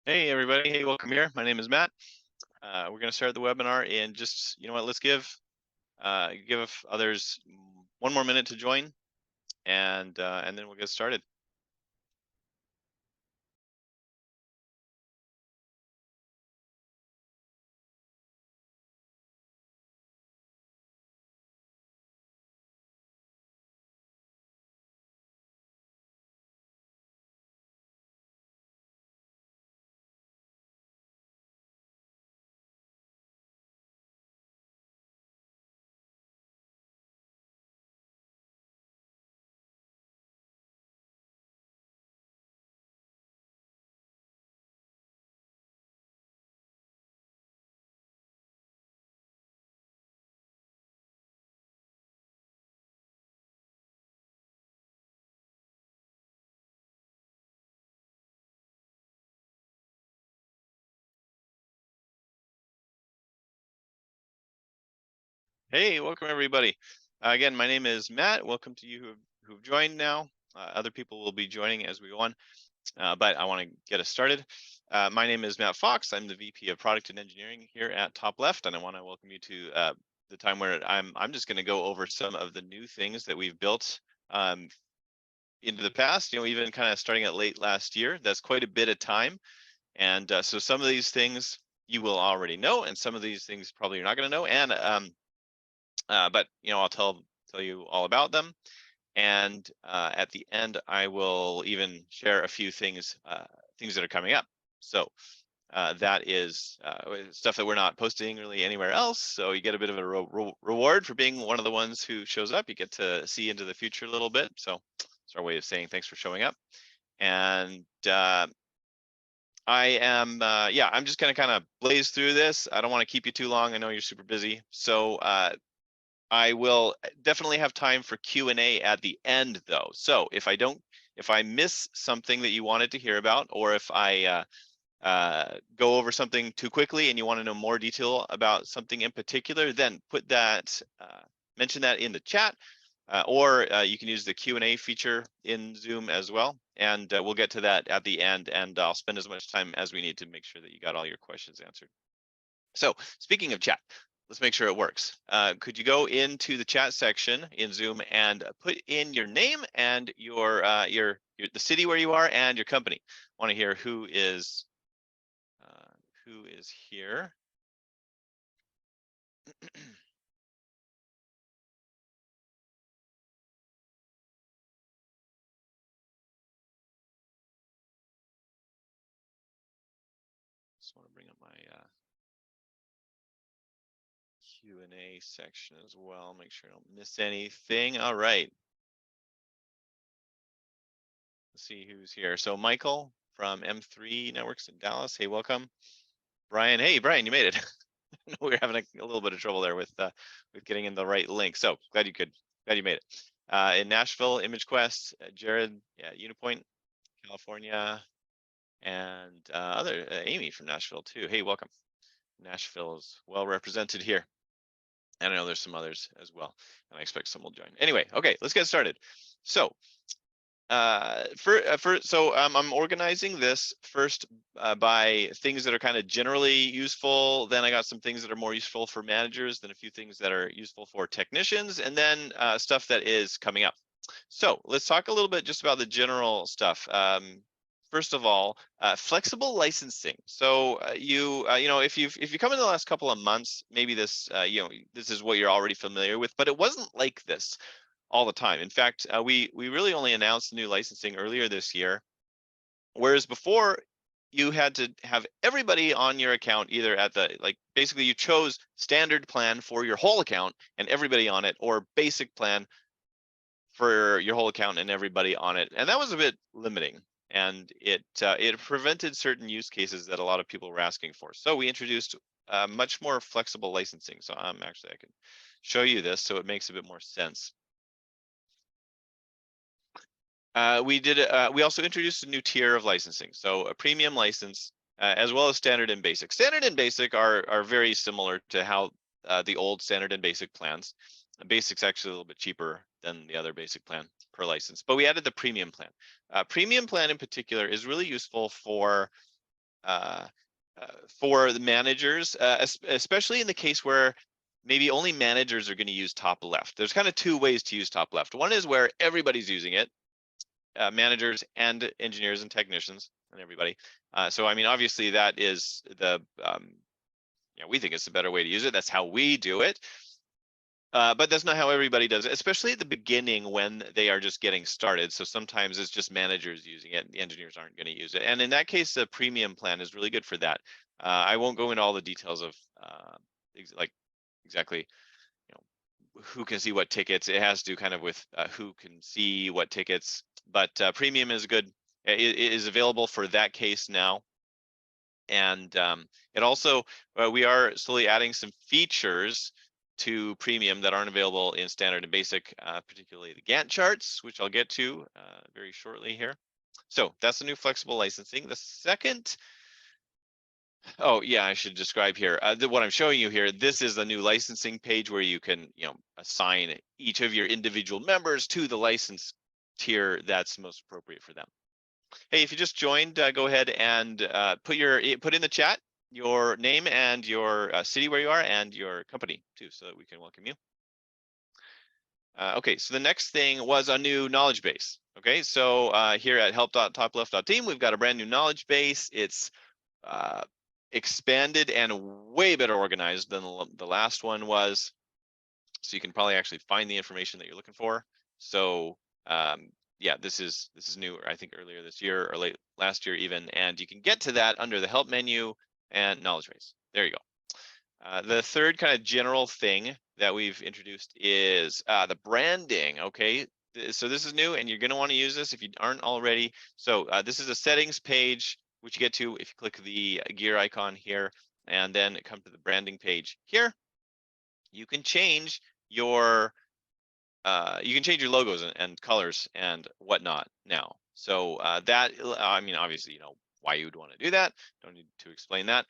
Hey everybody, hey, welcome here. My name is Matt. We're going to start the webinar in just, you know what, let's give others one more minute to join, and then we'll get started. Hey, welcome everybody. Again, my name is Matt. Welcome to you who've joined now. Other people will be joining as we go on, but I want to get us started. My name is Matt Fox. I'm the VP of Product and Engineering here at Top Left, and I want to welcome you to the time where I'm just going to go over some of the new things that we've built into the past. You know, even kind of starting at late last year. That's quite a bit of time, and so some of these things you will already know, and some of these things probably you're not going to know. And but you know, I'll tell you all about them. And at the end, I will even share a few things that are coming up. So that is stuff that we're not posting really anywhere else. So you get a bit of a reward for being one of the ones who shows up. You get to see into the future a little bit. So it's our way of saying thanks for showing up. And I am, yeah, I'm just gonna kind of blaze through this. I don't want to keep you too long. I know you're super busy. So I will definitely have time for Q&A at the end though. So if I miss something that you wanted to hear about, or if I go over something too quickly and you want to know more detail about something in particular, then put that, mention that in the chat, or you can use the Q&A feature in Zoom as well. And we'll get to that at the end, and I'll spend as much time as we need to make sure that you got all your questions answered. So speaking of chat, let's make sure it works. Could you go into the chat section in Zoom and put in your name and your the city where you are and your company? I want to hear who is here. Just want to bring up my Q&A section as well. Make sure I don't miss anything. All right. Let's see who's here. So Michael from M3 Networks in Dallas. Hey, welcome. Brian. Hey, Brian, you made it. We were having a little bit of trouble there with getting in the right link. So glad you made it. In Nashville, ImageQuest, Jared, yeah, Unipoint, California, and Amy from Nashville too. Hey, welcome. Nashville is well represented here. And I know there's some others as well, and I expect some will join. Anyway, okay, let's get started. So I'm organizing this first by things that are kind of generally useful. Then I got some things that are more useful for managers, then a few things that are useful for technicians, and then stuff that is coming up. So let's talk a little bit just about the general stuff. First of all, flexible licensing. So you know, if you come in the last couple of months, maybe this you know, this is what you're already familiar with, but it wasn't like this all the time. In fact, we really only announced new licensing earlier this year, whereas before you had to have everybody on your account either at the, like, basically you chose standard plan for your whole account and everybody on it, or basic plan for your whole account and everybody on it. And that was a bit limiting, and it prevented certain use cases that a lot of people were asking for. So we introduced much more flexible licensing. So actually I can show you this so it makes a bit more sense. We also introduced a new tier of licensing, so a premium license, as well as standard and basic. Standard and basic are very similar to how the old standard and basic plans. Basic's actually a little bit cheaper than the other basic plan per license, but we added the premium plan. Premium plan in particular is really useful for for the managers, especially in the case where maybe only managers are going to use top left. There's kind of two ways to use top left. One is where everybody's using it, managers and engineers and technicians and everybody. So I mean, obviously that is the we think it's a better way to use it. That's how we do it. But that's not how everybody does it, especially at the beginning when they are just getting started. So sometimes it's just managers using it and the engineers aren't going to use it. And in that case, the premium plan is really good for that. I won't go into all the details of exactly who can see what tickets. It has to do kind of with who can see what tickets, but premium is good. It is available for that case now. And it also, we are slowly adding some features to premium that aren't available in standard and basic, particularly the Gantt charts, which I'll get to very shortly here. So that's the new flexible licensing. The second, oh yeah, I should describe here what I'm showing you here. This is the new licensing page where you can, assign each of your individual members to the license tier that's most appropriate for them. Hey, if you just joined, go ahead and put in the chat your name and your city where you are and your company too, so that we can welcome you. Okay, so the next thing was a new knowledge base. Okay, so here at help.topleft.team, we've got a brand new knowledge base. It's expanded and way better organized than the last one was. So you can probably actually find the information that you're looking for. So yeah, this is new, I think earlier this year or late last year even, and you can get to that under the help menu and knowledge base. There you go. The third kind of general thing that we've introduced is the branding. Okay, so this is new and you're going to want to use this if you aren't already. So this is a settings page, which you get to if you click the gear icon here and then come to the branding page here. You can change your logos and colors and whatnot now. So that, I mean, obviously, you know why you would want to do that. Don't need to explain that.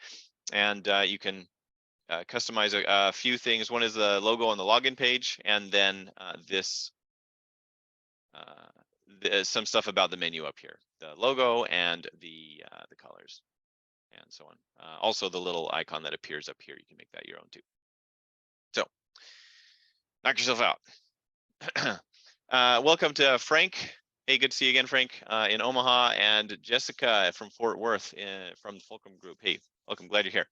And you can customize a few things. One is the logo on the login page, and then some stuff about the menu up here, the logo and the colors and so on. Also the little icon that appears up here, you can make that your own too. So knock yourself out. Welcome to Frank. Hey, good to see you again, Frank, in Omaha, and Jessica from Fort Worth from the Fulcrum Group. Hey, welcome, glad you're here.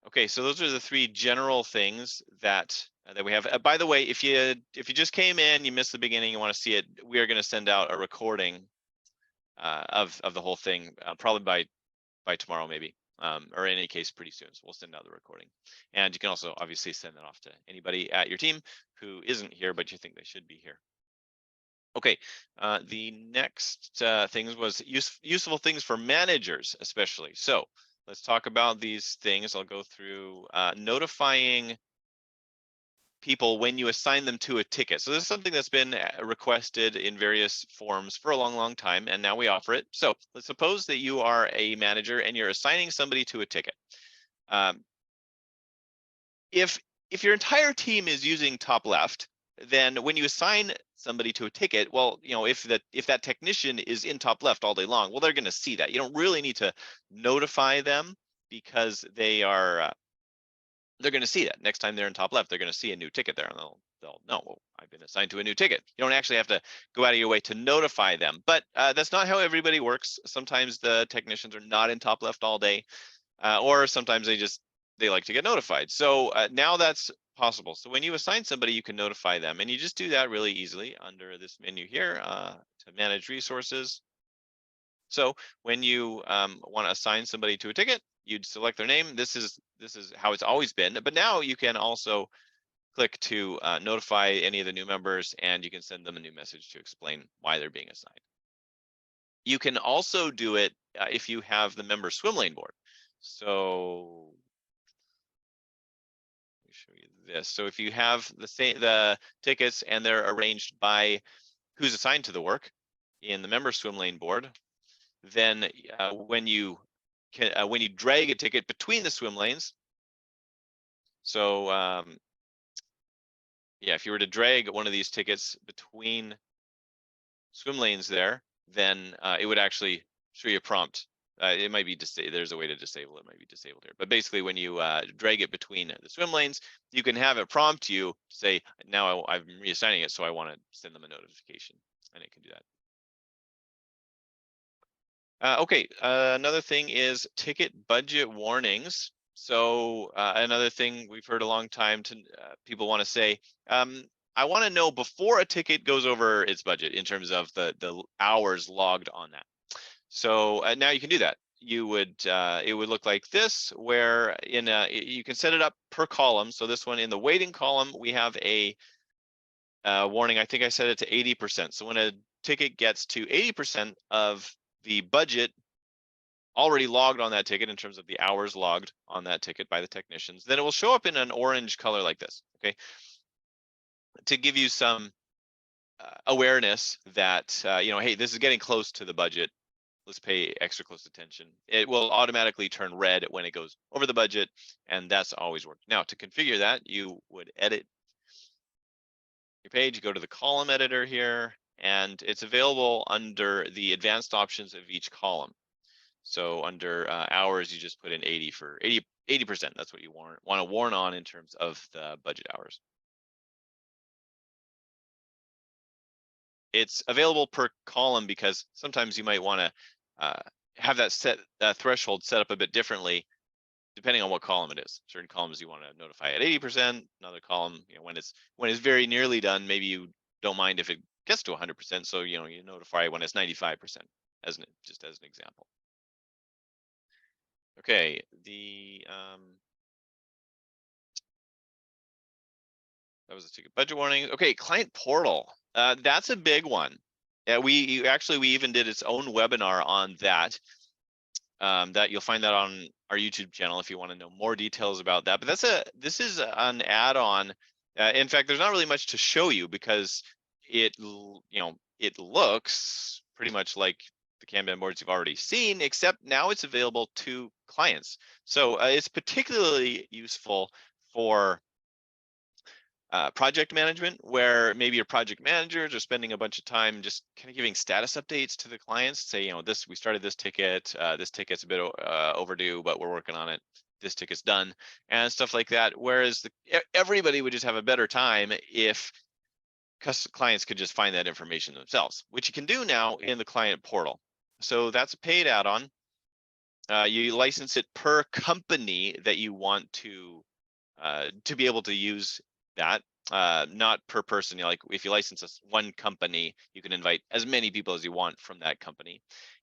Okay, so those are the three general things that we have. By the way, if you just came in, you missed the beginning, you want to see it, we are going to send out a recording of the whole thing, probably by tomorrow, maybe, or in any case, pretty soon. So we'll send out the recording, and you can also obviously send that off to anybody at your team who isn't here, but you think they should be here. Okay, the next things was useful things for managers, especially. So let's talk about these things. I'll go through notifying people when you assign them to a ticket. So this is something that's been requested in various forms for a long time, and now we offer it. So let's suppose that you are a manager and you're assigning somebody to a ticket. If your entire team is using top left, then when you assign somebody to a ticket, well, you know, if that technician is in top left all day long, well, they're going to see that. You don't really need to notify them because they're going to see that next time they're in top left. They're going to see a new ticket there, and they'll know, well, I've been assigned to a new ticket. You don't actually have to go out of your way to notify them, but that's not how everybody works. Sometimes the technicians are not in top left all day, or sometimes they like to get notified. So now that's possible. So when you assign somebody, you can notify them, and you just do that really easily under this menu here to manage resources. So when you want to assign somebody to a ticket, you'd select their name. This is how it's always been, but now you can also click to notify any of the new members, and you can send them a new message to explain why they're being assigned. You can also do it if you have the member swim lane board. So let me show you this. So if you have the tickets and they're arranged by who's assigned to the work in the member swim lane board, then when you drag a ticket between the swim lanes, so yeah, if you were to drag one of these tickets between swim lanes there, then it would actually show you a prompt It might be there's a way to disable it. Might be disabled here, but basically, when you drag it between the swim lanes, you can have it prompt you to say, "Now I'm reassigning it, so I want to send them a notification," and it can do that. Okay, another thing is ticket budget warnings. So another thing we've heard a long time to people want to say, I want to know before a ticket goes over its budget in terms of the hours logged on that. So now you can do that. You would it would look like this, where you can set it up per column. So this one in the waiting column, we have a warning. I think I set it to 80%. So when a ticket gets to 80% of the budget already logged on that ticket in terms of the hours logged on that ticket by the technicians, then it will show up in an orange color like this. Okay, to give you some awareness that hey, this is getting close to the budget. Let's pay extra close attention. It will automatically turn red when it goes over the budget, and that's always worked. Now, to configure that, you would edit your page, you go to the column editor here, and it's available under the advanced options of each column. So under hours, you just put in 80 for 80%. That's what you want to warn on in terms of the budget hours. It's available per column because sometimes you might want to have that threshold set up a bit differently depending on what column it is. Certain columns you want to notify at 80%. Another column, when it's very nearly done, maybe you don't mind if it gets to 100%. So you notify when it's 95%, just as an example. Okay, that was a ticket budget warning. Okay, client portal. That's a big one. Yeah, we even did its own webinar on that. That you'll find that on our YouTube channel if you want to know more details about that. But this is an add-on. In fact, there's not really much to show you because it looks pretty much like the Kanban boards you've already seen, except now it's available to clients. So it's particularly useful for project management, where maybe your project managers are spending a bunch of time just kind of giving status updates to the clients. Say, we started this ticket. This ticket's a bit overdue, but we're working on it. This ticket's done, and stuff like that. Whereas everybody would just have a better time if clients could just find that information themselves, which you can do now in the client portal. So that's a paid add-on. You license it per company that you want to be able to use that, not per person. Like if you license one company, you can invite as many people as you want from that company.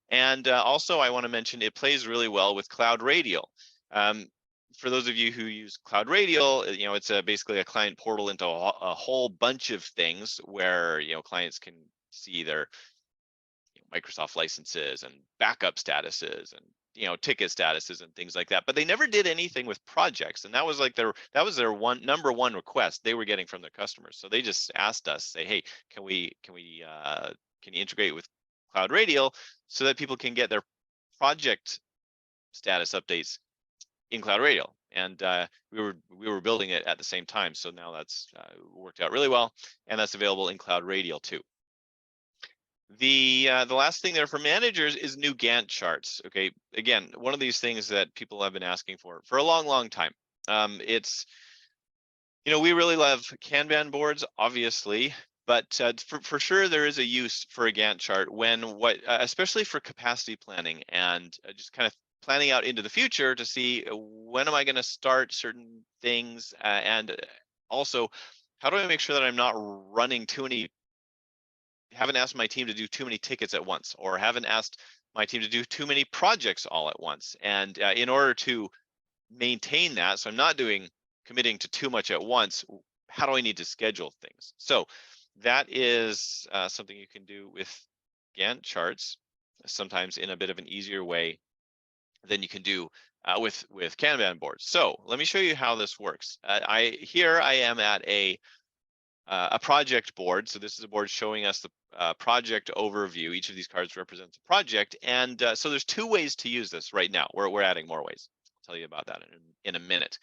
And also, I want to mention it plays really well with CloudRadial. For those of you who use CloudRadial, it's basically a client portal into a whole bunch of things where clients can see their Microsoft licenses and backup statuses and ticket statuses and things like that. But they never did anything with projects, and that was their number one request they were getting from their customers. So they just asked us, say, hey, can you integrate with CloudRadial so that people can get their project status updates in CloudRadial? And we were building it at the same time, so now that's worked out really well, and that's available in CloudRadial too. The last thing there for managers is new Gantt charts. Okay, again, one of these things that people have been asking for a long time. It's we really love Kanban boards, obviously, but for sure there is a use for a Gantt chart when especially for capacity planning and just kind of planning out into the future to see when am I going to start certain things, and also how do I make sure that I'm not running haven't asked my team to do too many tickets at once, or haven't asked my team to do too many projects all at once. And in order to maintain that, so I'm not committing to too much at once, how do I need to schedule things? So that is something you can do with Gantt charts, sometimes in a bit of an easier way than you can do with Kanban boards. So let me show you how this works. I am at a project board. So this is a board showing us the project overview. Each of these cards represents a project. And so there's two ways to use this right now. We're adding more ways. I'll tell you about that in a minute.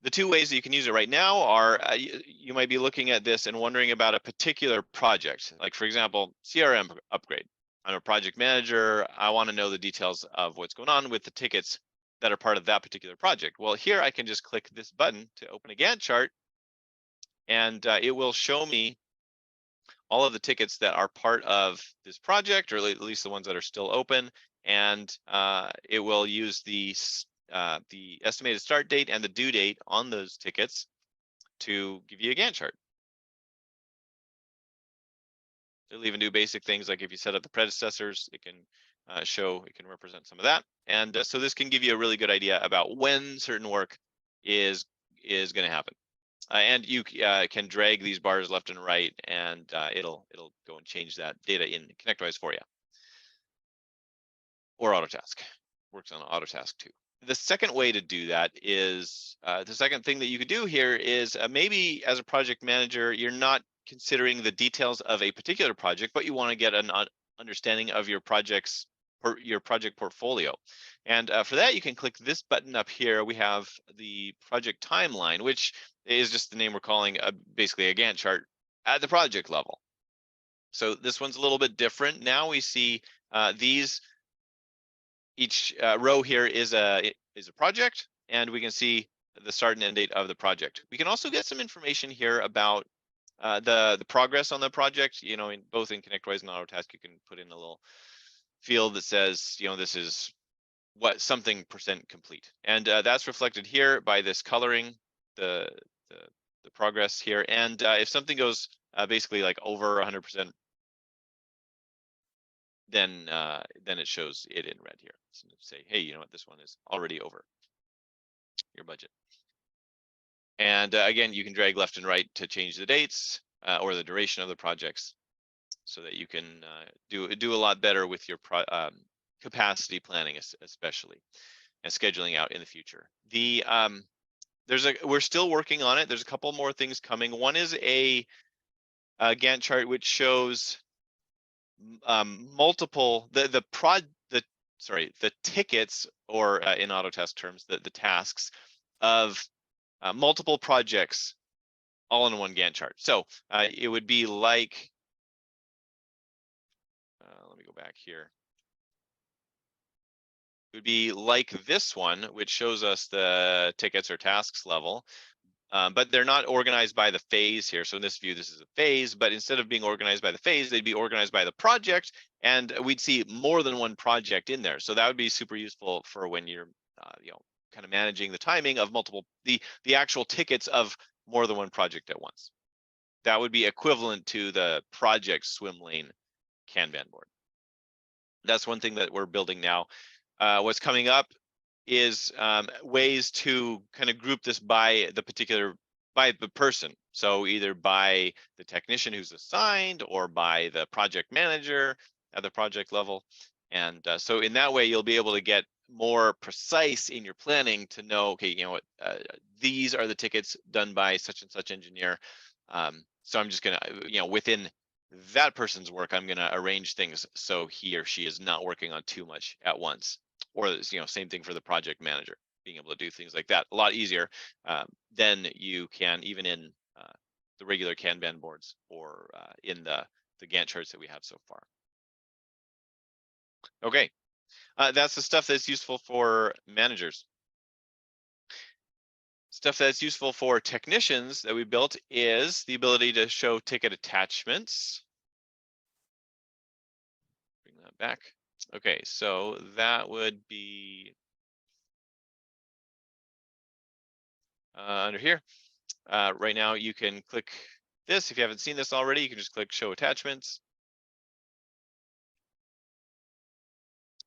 The two ways that you can use it right now are you might be looking at this and wondering about a particular project, like for example, CRM upgrade. I'm a project manager. I want to know the details of what's going on with the tickets that are part of that particular project. Well, here I can just click this button to open a Gantt chart, and it will show me all of the tickets that are part of this project, or at least the ones that are still open. And it will use the estimated start date and the due date on those tickets to give you a Gantt chart. It'll even do basic things like if you set up the predecessors, it can it can represent some of that. And so this can give you a really good idea about when certain work is going to happen. And you can drag these bars left and right, and it'll go and change that data in ConnectWise for you. Or Autotask, works on Autotask too. The second way to do that is, the second thing that you could do here is maybe as a project manager, you're not considering the details of a particular project, but you want to get an understanding of your project portfolio. And for that, you can click this button up here. We have the project timeline, which is just the name we're calling basically a Gantt chart at the project level. So this one's a little bit different. Now we see each row here is a project, and we can see the start and end date of the project. We can also get some information here about the progress on the project. You know, both in ConnectWise and Autotask, you can put in a little field that says, you know, this is what something % complete, and that's reflected here by this coloring the progress here. And if something goes basically like over 100%, then it shows it in red here. So say, hey, you know what, this one is already over your budget. And again, you can drag left and right to change the dates or the duration of the projects, so that you can do a lot better with your capacity planning, especially, and scheduling out in the future. We're still working on it. There's a couple more things coming. One is a Gantt chart which shows multiple the tickets, or in Autotask terms, the tasks of multiple projects all in one Gantt chart. So it would be like, let me go back here. It would be like this one, which shows us the tickets or tasks level. But they're not organized by the phase here. So in this view, this is a phase, but instead of being organized by the phase, they'd be organized by the project, and we'd see more than one project in there. So that would be super useful for when you're, kind of managing the timing of the actual tickets of more than one project at once. That would be equivalent to the project swim lane Kanban board. That's one thing that we're building now. What's coming up is ways to kind of group this by the person. So either by the technician who's assigned, or by the project manager at the project level. And so in that way, you'll be able to get more precise in your planning to know, okay, you know what, these are the tickets done by such and such engineer. So I'm just gonna, within that person's work, I'm gonna arrange things so he or she is not working on too much at once. Or, same thing for the project manager, being able to do things like that a lot easier than you can even in the regular Kanban boards, or in the Gantt charts that we have so far. Okay, that's the stuff that's useful for managers. Stuff that's useful for technicians that we built is the ability to show ticket attachments. Bring that back. Okay, so that would be under here. Right now, you can click this. If you haven't seen this already, you can just click Show Attachments.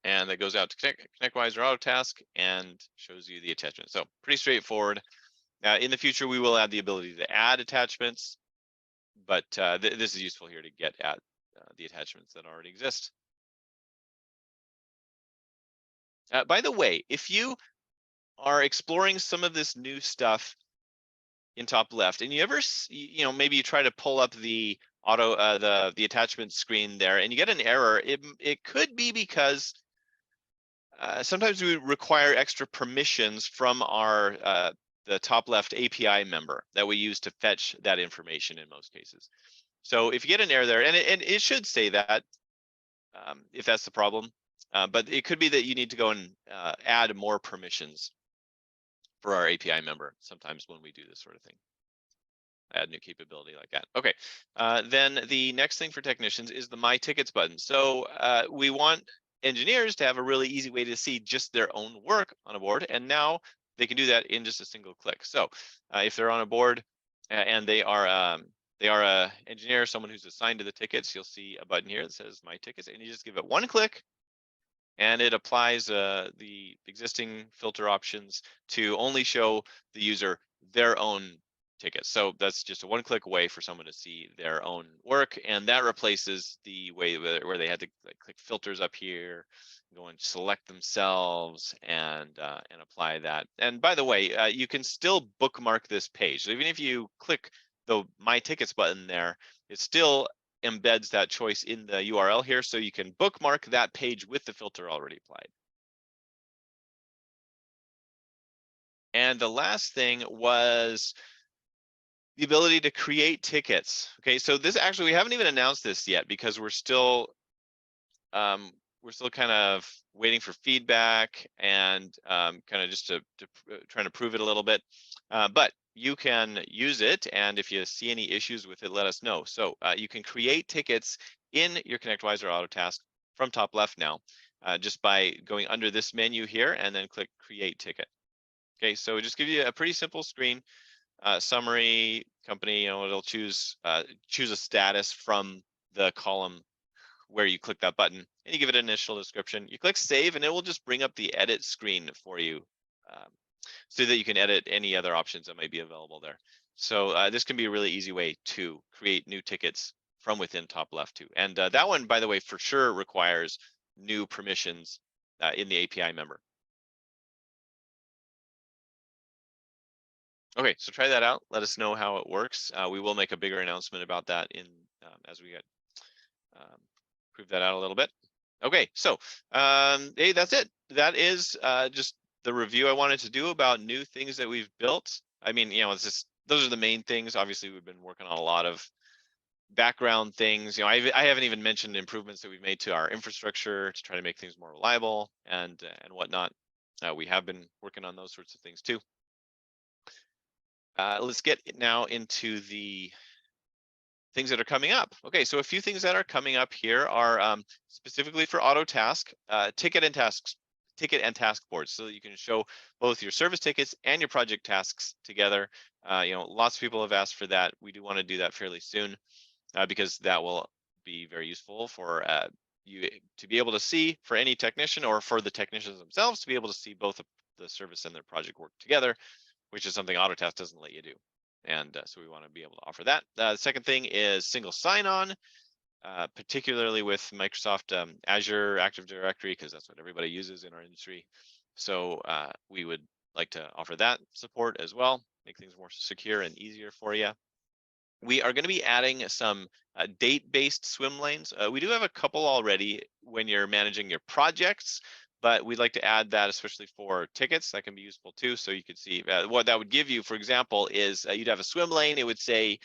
And that goes out to ConnectWise or Autotask and shows you the attachment. So pretty straightforward. In the future, we will add the ability to add attachments, but this is useful here to get at the attachments that already exist. By the way, if you are exploring some of this new stuff in top left, and you ever, maybe you try to pull up the the attachment screen there, and you get an error, it could be because sometimes we require extra permissions from our the top left API member that we use to fetch that information in most cases. So if you get an error there, and it should say that if that's the problem. But it could be that you need to go and add more permissions for our API member sometimes when we do this sort of thing. Add new capability like that. Okay, then the next thing for technicians is the My Tickets button. So we want engineers to have a really easy way to see just their own work on a board, and now they can do that in just a single click. So if they're on a board and they are a engineer, someone who's assigned to the tickets, you'll see a button here that says My Tickets, and you just give it one click, and it applies the existing filter options to only show the user their own tickets. So that's just a one-click way for someone to see their own work, and that replaces the way where they had to click filters up here, go and select themselves, and apply that. And by the way, you can still bookmark this page. So even if you click the My Tickets button there, it still embeds that choice in the URL here, so you can bookmark that page with the filter already applied. And the last thing was the ability to create tickets. Okay, so this actually, we haven't even announced this yet because we're still kind of waiting for feedback and kind of just to trying to prove it a little bit. But you can use it, and if you see any issues with it, let us know. So you can create tickets in your ConnectWise or Autotask from top left now, just by going under this menu here and then click Create Ticket. Okay, so it just gives you a pretty simple screen. Summary, company, it'll choose a status from the column where you click that button, and you give it an initial description. You click Save, and it will just bring up the edit screen for you, so that you can edit any other options that might be available there. So this can be a really easy way to create new tickets from within top left too. And that one, by the way, for sure requires new permissions in the API member. Okay, so try that out. Let us know how it works. We will make a bigger announcement about that in as we get prove that out a little bit. Okay, so hey, that's it. That is just the review I wanted to do about new things that we've built. I mean, it's just those are the main things. Obviously, we've been working on a lot of background things. I haven't even mentioned improvements that we've made to our infrastructure to try to make things more reliable and whatnot. We have been working on those sorts of things too. Let's get now into the things that are coming up. Okay, so a few things that are coming up here are specifically for Autotask, ticket and task boards, so that you can show both your service tickets and your project tasks together. Lots of people have asked for that. We do want to do that fairly soon because that will be very useful for you to be able to see for any technician, or for the technicians themselves to be able to see both the service and their project work together, which is something Autotask doesn't let you do. And so we want to be able to offer that. The second thing is single sign-on, particularly with Microsoft Azure Active Directory, because that's what everybody uses in our industry. So we would like to offer that support as well, make things more secure and easier for you. We are going to be adding some date-based swim lanes. We do have a couple already when you're managing your projects, but we'd like to add that especially for tickets. That can be useful too. So you could see what that would give you, for example, is you'd have a swim lane. It would say,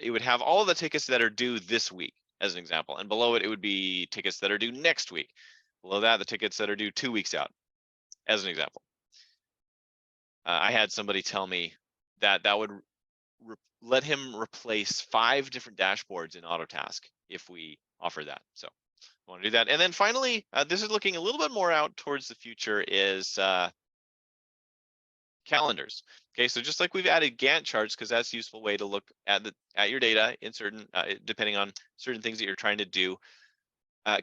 it would have all the tickets that are due this week, as an example. And below it, it would be tickets that are due next week. Below that, the tickets that are due 2 weeks out, as an example. I had somebody tell me that that would let him replace 5 different dashboards in Autotask if we offer that. So I want to do that. And then finally, this is looking a little bit more out towards the future, is calendars. Okay, so just like we've added Gantt charts, because that's a useful way to look at your data in certain, depending on certain things that you're trying to do.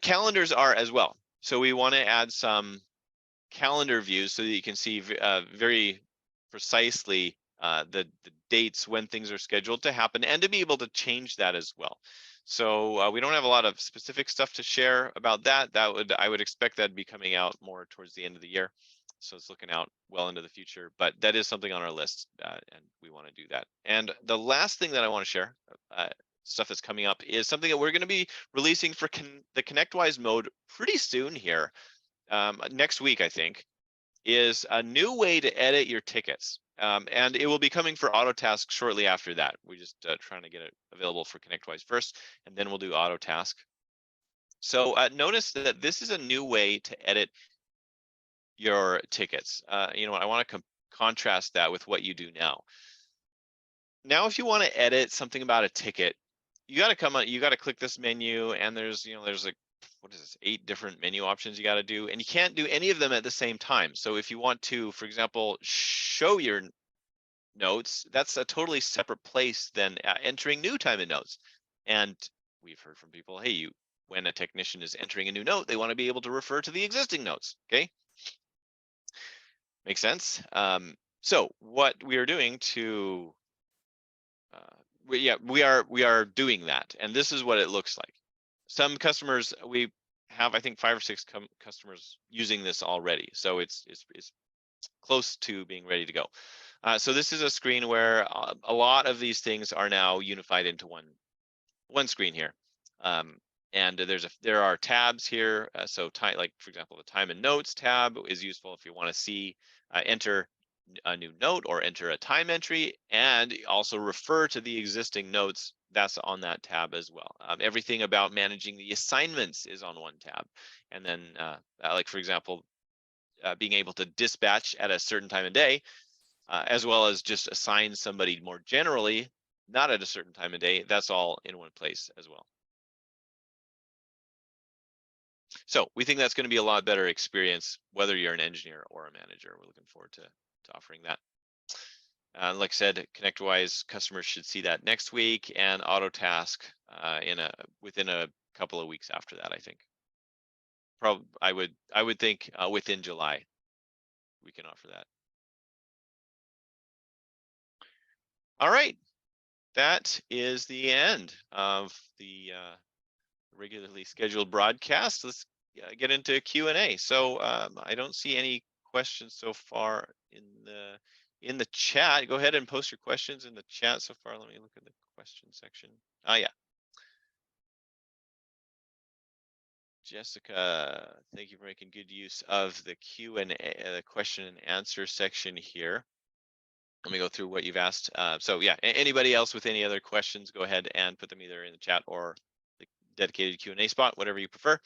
Calendars are as well. So we want to add some calendar views so that you can see very precisely the dates when things are scheduled to happen, and to be able to change that as well. So we don't have a lot of specific stuff to share about that. I would expect that to be coming out more towards the end of the year. So it's looking out well into the future, but that is something on our list, and we want to do that. And the last thing that I want to share, stuff that's coming up, is something that we're going to be releasing for the ConnectWise mode pretty soon here. Next week, I think, is a new way to edit your tickets. And it will be coming for Autotask shortly after that. We're just trying to get it available for ConnectWise first, and then we'll do Autotask. So notice that this is a new way to edit your tickets. You know what? I want to contrast that with what you do now. Now, if you want to edit something about a ticket, you got to come on. You got to click this menu, and there's there's like what is this 8 different menu options you got to do, and you can't do any of them at the same time. So if you want to, for example, show your notes, that's a totally separate place than entering new time and notes. And we've heard from people, hey, when a technician is entering a new note, they want to be able to refer to the existing notes. Okay, makes sense. So what we are doing to we are doing that, and this is what it looks like. Some customers, we have I think 5 or 6 customers using this already, so it's close to being ready to go. So this is a screen where a lot of these things are now unified into one screen here. And there are tabs here. So like for example, the time and notes tab is useful if you want to see enter a new note or enter a time entry, and also refer to the existing notes. That's on that tab as well. Everything about managing the assignments is on one tab, and then like for example, being able to dispatch at a certain time of day, as well as just assign somebody more generally, not at a certain time of day. That's all in one place as well. So we think that's going to be a lot better experience, whether you're an engineer or a manager. We're looking forward to offering that. Like I said, ConnectWise customers should see that next week, and Autotask within a couple of weeks after that. I think. Probably, I would think within July, we can offer that. All right, that is the end of the regularly scheduled broadcast. Let's get into Q&A. So I don't see any questions so far in the chat. Go ahead and post your questions in the chat so far. Let me look at the question section. Yeah. Jessica, thank you for making good use of the Q&A, the question and answer section here. Let me go through what you've asked. So yeah, anybody else with any other questions, go ahead and put them either in the chat or the dedicated Q&A spot, whatever you prefer.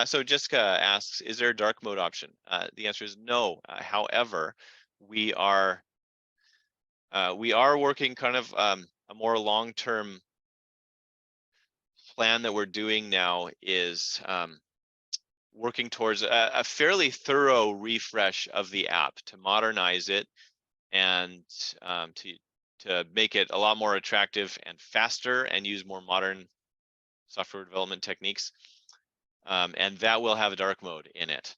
So Jessica asks, is there a dark mode option? The answer is no. However, we are working kind of a more long-term plan that we're doing now is working towards a fairly thorough refresh of the app to modernize it and to make it a lot more attractive and faster and use more modern software development techniques. And that will have a dark mode in it.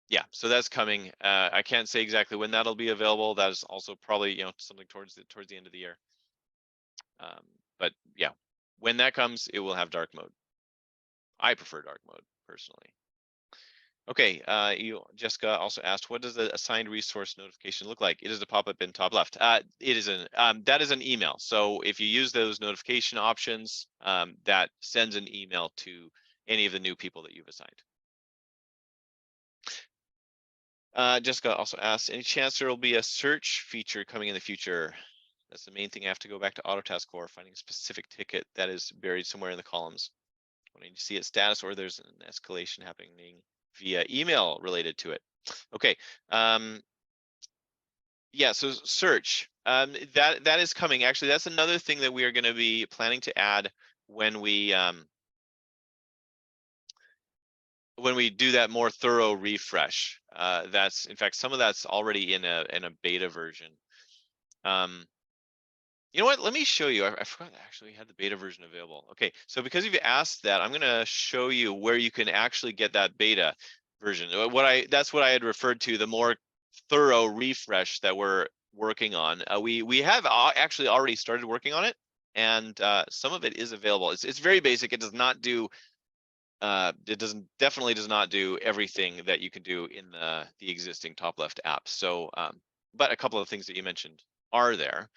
Yeah, so that's coming. I can't say exactly when that'll be available. That is also probably something towards the end of the year. But yeah, when that comes, it will have dark mode. I prefer dark mode personally. Okay, Jessica also asked, what does the assigned resource notification look like? It is a pop-up in top left. It is that is an email. So if you use those notification options, that sends an email to any of the new people that you've assigned. Jessica also asked, any chance there will be a search feature coming in the future? That's the main thing. I have to go back to Autotask core, finding a specific ticket that is buried somewhere in the columns. Wanting to see its status, or there's an escalation happening via email related to it. Okay. Yeah, so search, that is coming. Actually, that's another thing that we are going to be planning to add when we do that more thorough refresh. That's, in fact, some of that's already in a beta version. You know what? Let me show you. I forgot I actually had the beta version available. Okay, so because you've asked that, I'm going to show you where you can actually get that beta version. That's what I had referred to, the more thorough refresh that we're working on. We have actually already started working on it, and some of it is available. It's very basic. It does not do. Definitely does not do everything that you can do in the existing top left app. So, but a couple of things that you mentioned are there.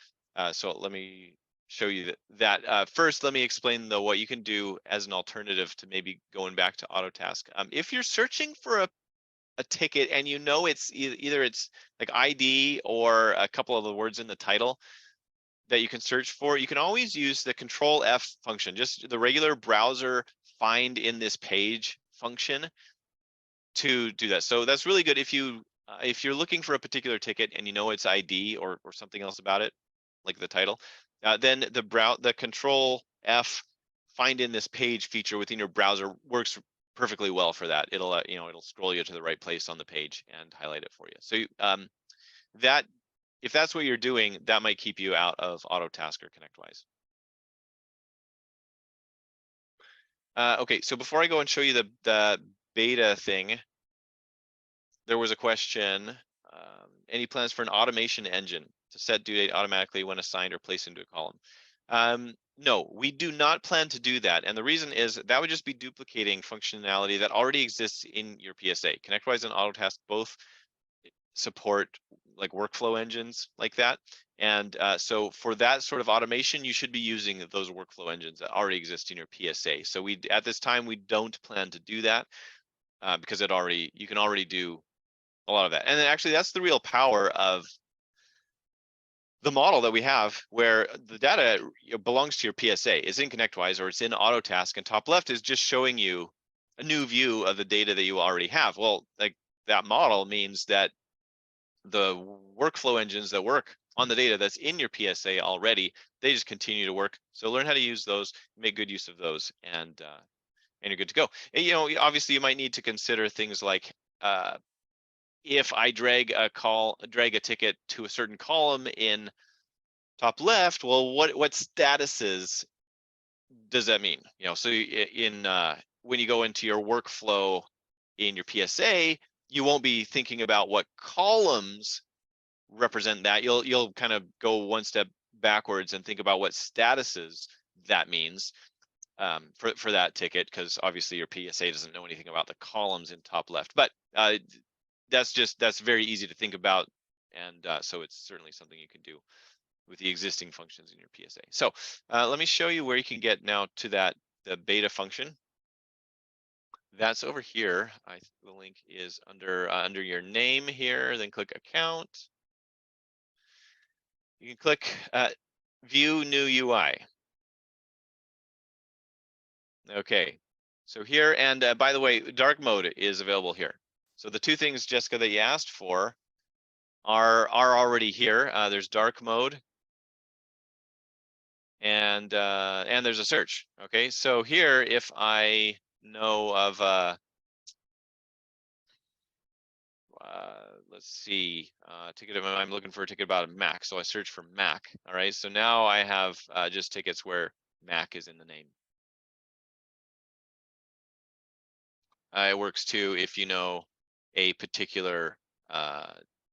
So let me show you that. First, let me explain what you can do as an alternative to maybe going back to Autotask. If you're searching for a ticket and it's either it's like ID or a couple of the words in the title, that you can search for, you can always use the Control F function, just the regular browser find in this page function to do that. So that's really good if you're looking for a particular ticket and you know its ID or something else about it, like the title, then the Control F find in this page feature within your browser works perfectly well for that. It'll it'll scroll you to the right place on the page and highlight it for you. So that if that's what you're doing, that might keep you out of Autotask or ConnectWise. Okay, so before I go and show you the beta thing, there was a question. Any plans for an automation engine to set due date automatically when assigned or placed into a column? No, we do not plan to do that. And the reason is that would just be duplicating functionality that already exists in your PSA. ConnectWise and Autotask both support like workflow engines like that. And so for that sort of automation, you should be using those workflow engines that already exist in your PSA. So at this time, we don't plan to do that because you can already do a lot of that. And then actually that's the real power of the model that we have, where the data belongs to your PSA. It's in ConnectWise or it's in Autotask, and top left is just showing you a new view of the data that you already have. Well, like that model means that the workflow engines that work on the data that's in your PSA already, they just continue to work. So learn how to use those, make good use of those, and you're good to go. And, obviously you might need to consider things like if I drag a ticket to a certain column in top left, well, what statuses does that mean? So when you go into your workflow in your PSA, you won't be thinking about what columns represent that. You'll kind of go one step backwards and think about what statuses that means for that ticket, because obviously your PSA doesn't know anything about the columns in top left. But that's very easy to think about, and so it's certainly something you can do with the existing functions in your PSA. So let me show you where you can get now to the beta function. That's over here. The link is under your name here. Then click Account. You can click View New UI. Okay. So here, and by the way, dark mode is available here. So the two things, Jessica, that you asked for are already here. There's dark mode, and there's a search. Okay, so here, if I know of let's see, ticket, I'm looking for a ticket about a Mac, so I search for Mac. All right, so now I have just tickets where Mac is in the name. It works too if you know a particular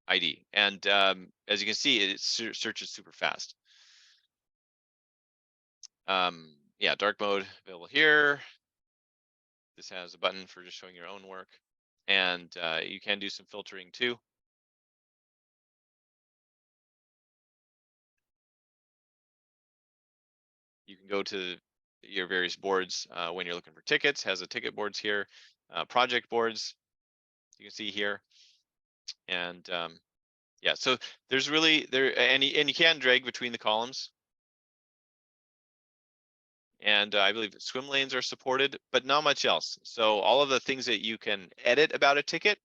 ID, and as you can see, it searches super fast. Yeah, dark mode available here. This has a button for just showing your own work, and you can do some filtering too. You can go to your various boards when you're looking for tickets. Has the ticket boards here, project boards. You can see here, and yeah. So there's really and you can drag between the columns. And I believe swim lanes are supported, but not much else. So all of the things that you can edit about a ticket,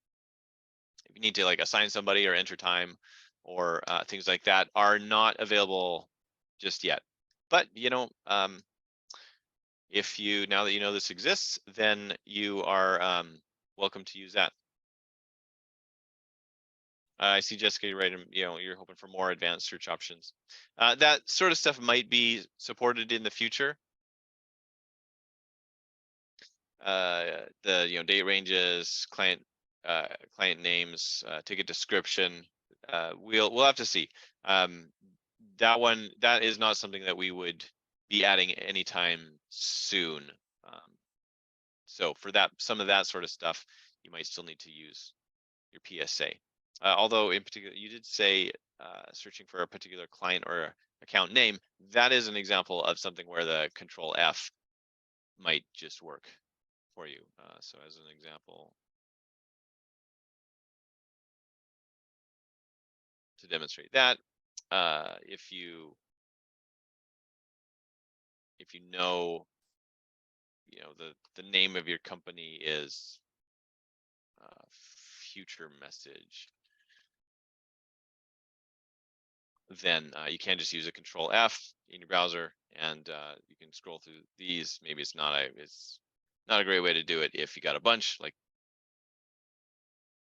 if you need to like assign somebody or enter time or things like that, are not available just yet. But if now that you know this exists, then you are welcome to use that. I see Jessica, right? You're hoping for more advanced search options. That sort of stuff might be supported in the future. The date ranges, client names, ticket description. We'll have to see. That is not something that we would be adding anytime soon. So for some of that sort of stuff, you might still need to use your PSA. Although in particular, you did say searching for a particular client or account name. That is an example of something where the Control F might just work for you. So as an example, to demonstrate that, if you if you know, the name of your company is future message, then you can just use a Control F in your browser, and you can scroll through these. Maybe it's not a great way to do it if you got a bunch, like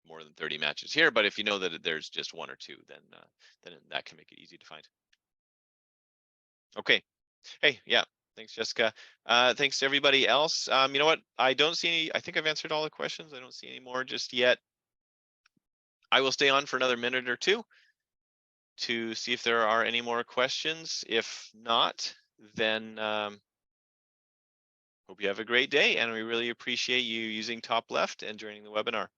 more than 30 matches here. But if you know that there's just one or two, then that can make it easy to find. Okay. Hey, yeah. Thanks, Jessica. Thanks to everybody else. You know what? I don't see any. I think I've answered all the questions. I don't see any more just yet. I will stay on for another minute or two to see if there are any more questions. If not, then hope you have a great day, and we really appreciate you using Top Left and joining the webinar.